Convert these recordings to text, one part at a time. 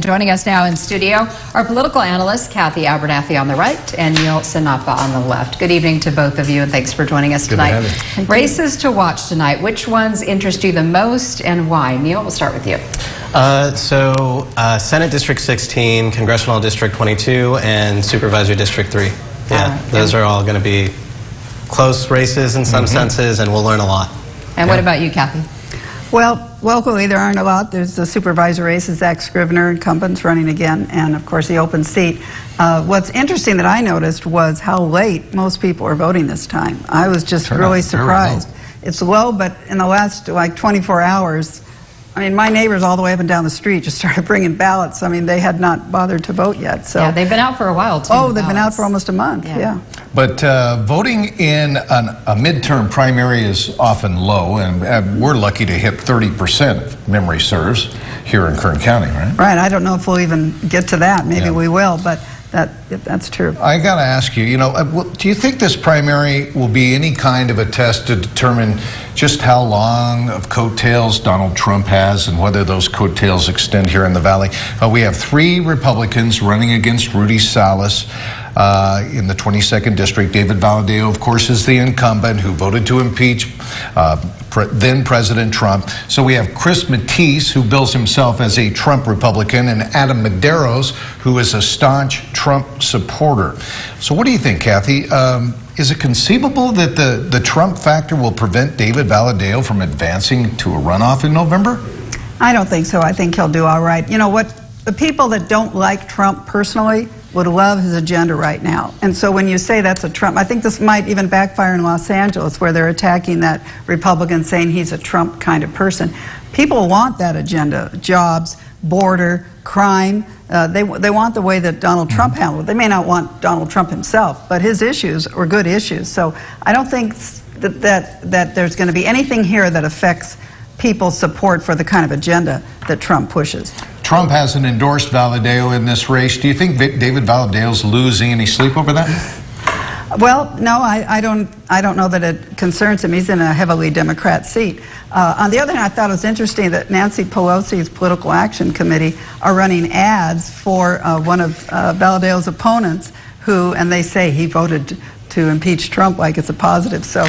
Joining us now in studio are political analysts Kathy Abernathy on the right and Neil Sinapa on the left. Good evening to both of you, and thanks for joining us tonight. Races to watch tonight. Which ones interest you the most and why? Neil, we'll start with you. Senate District 16, Congressional District 22, and Supervisory District 3. Yeah, those are all going to be close races in some senses, and we'll learn a lot. And what about you, Kathy? Well, locally there aren't a lot. There's the supervisor races, Zach Scrivener, incumbent's running again, and of course the open seat. What's interesting that I noticed was how late most people are voting this time. I was just really surprised. It's low, but in the last like 24 hours, I mean, my neighbors all the way up and down the street just started bringing ballots. I mean, they had not bothered to vote yet. So yeah, they've been out for a while, too. Oh, they've been out for almost a month, yeah. But voting in a midterm primary is often low, and we're lucky to hit 30%, if memory serves, here in Kern County, right? Right, I don't know if we'll even get to that. Maybe we will, but that's true. I got to ask you, do you think this primary will be any kind of a test to determine just how long of coattails Donald Trump has and whether those coattails extend here in the Valley? We have 3 Republicans running against Rudy Salas in the 22nd District. David Valadao, of course, is the incumbent who voted to impeach then President Trump. So we have Chris Matisse, who bills himself as a Trump Republican, and Adam Medeiros, who is a staunch Trump supporter. So what do you think, Kathy? Is it conceivable that the Trump factor will prevent David Valadao from advancing to a runoff in November? I don't think so. I think he'll do all right. You know what? The people that don't like Trump personally would love his agenda right now. And so when you say that's a Trump, I think this might even backfire in Los Angeles, where they're attacking that Republican, saying he's a Trump kind of person. People want that agenda: jobs, border, crime. They want the way that Donald Trump handled it. They may not want Donald Trump himself, but his issues are good issues. So I don't think that there's going to be anything here that affects people's support for the kind of agenda that Trump pushes. Trump hasn't endorsed Valadao in this race. Do you think David Valadao's losing any sleep over that? Well, no, I don't know that it concerns him. He's in a heavily Democrat seat. On the other hand, I thought it was interesting that Nancy Pelosi's Political Action Committee are running ads for one of Valadao's opponents, and they say he voted to impeach Trump like it's a positive. So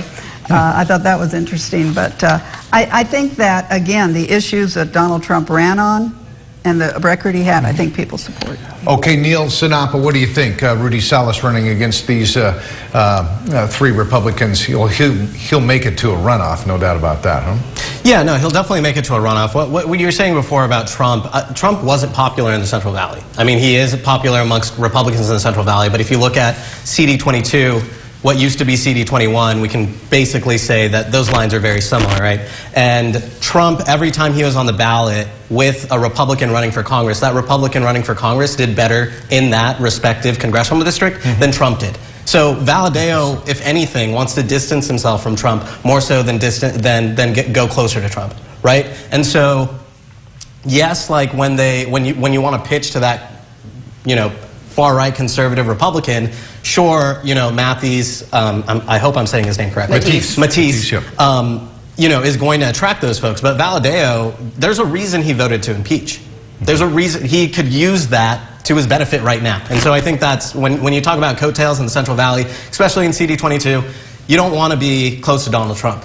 I thought that was interesting. But I think that, again, the issues that Donald Trump ran on and the record he had, I think people support. Okay, Neil Sinapa, what do you think? Rudy Salas running against these 3 Republicans, he'll make it to a runoff, no doubt about that, huh? Yeah, no, he'll definitely make it to a runoff. What you were saying before about Trump, Trump wasn't popular in the Central Valley. I mean, he is popular amongst Republicans in the Central Valley, but if you look at CD22, what used to be CD21, we can basically say that those lines are very similar, right? And Trump, every time he was on the ballot with a Republican running for Congress, that Republican running for Congress did better in that respective congressional district than Trump did. So Valadao, if anything, wants to distance himself from Trump more so than go closer to Trump, right? And so, yes, like when you want to pitch to that, far-right conservative Republican, sure, Matthees, I hope I'm saying his name correctly. Matisse, is going to attract those folks. But Valadao, there's a reason he voted to impeach. There's a reason he could use that to his benefit right now. And so I think that's, when you talk about coattails in the Central Valley, especially in CD22, you don't want to be close to Donald Trump.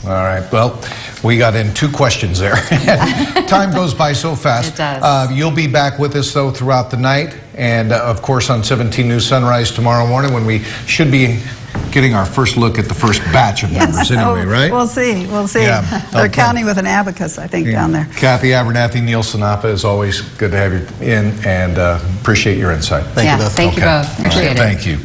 All right, well, we got in 2 questions there. Time goes by so fast. It does. You'll be back with us, though, throughout the night. And, of course, on 17 News Sunrise tomorrow morning, when we should be getting our first look at the first batch of members anyway, right? We'll see. Yeah. They're counting with an abacus, I think, down there. Kathy Abernathy, Neil Sinapa, as always, good to have you in, and appreciate your insight. Thank you both. Thank you both. Appreciate it. Thank you.